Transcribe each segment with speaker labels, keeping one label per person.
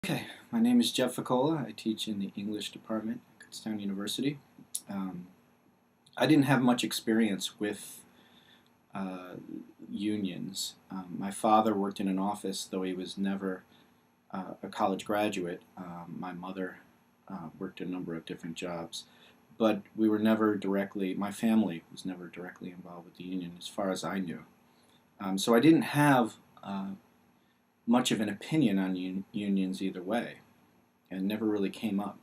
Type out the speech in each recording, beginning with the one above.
Speaker 1: Okay, my name is Jeff Voccola. I teach in the English department at Kutztown University. Um, I didn't have much experience with uh, unions. My father worked in an office, though he was never a college graduate. My mother worked a number of different jobs, but we were never directly, my family was never directly involved with the union as far as I knew. So I didn't have much of an opinion on unions either way, and never really came up.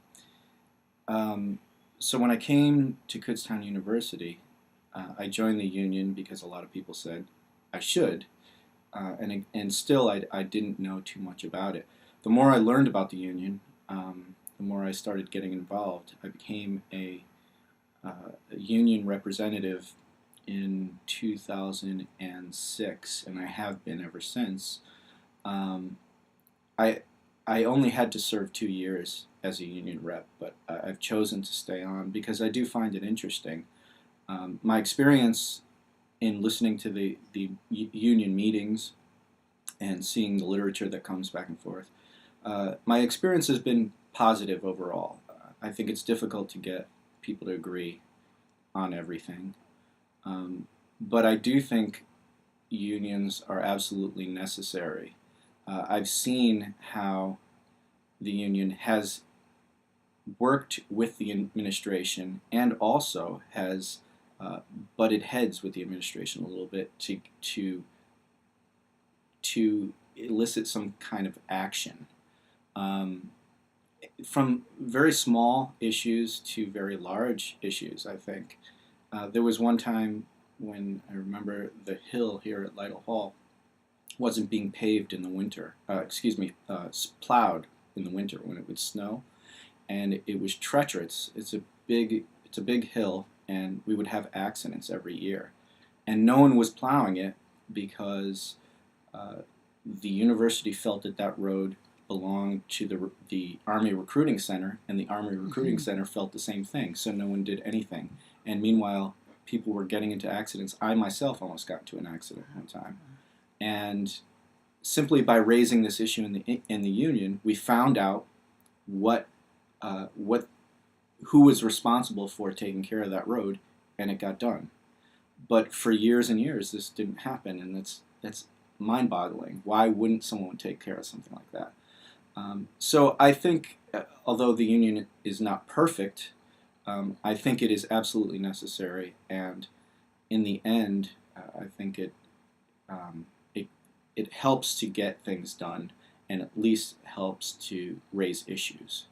Speaker 1: So when I came to Kutztown University, I joined the union because a lot of people said I should, and still I didn't know too much about it. The more I learned about the union, the more I started getting involved. I became a union representative in 2006, and I have been ever since. Um, I I only had to serve 2 years as a union rep, but I've chosen to stay on because I do find it interesting. My experience in listening to the union meetings and seeing the literature that comes back and forth, my experience has been positive overall. I think it's difficult to get people to agree on everything, but I do think unions are absolutely necessary. I've seen how the union has worked with the administration and also has butted heads with the administration a little bit to elicit some kind of action, um, from very small issues to very large issues. I think there was one time when I remember the hill here at Lytle Hall wasn't being paved in the winter, plowed in the winter when it would snow, and it was treacherous. It's a big hill, and we would have accidents every year, and no one was plowing it because the university felt that that road belonged to the Army Recruiting Center, and the Army Recruiting Center felt the same thing, so no one did anything. And meanwhile, people were getting into accidents. I myself almost got into an accident one time. And simply by raising this issue in the union, we found out what who was responsible for taking care of that road, and it got done. But for years and years, this didn't happen, and that's mind-boggling. Why wouldn't someone take care of something like that? So I think, although the union is not perfect, I think it is absolutely necessary, and in the end, I think um, it helps to get things done, and at least helps to raise issues.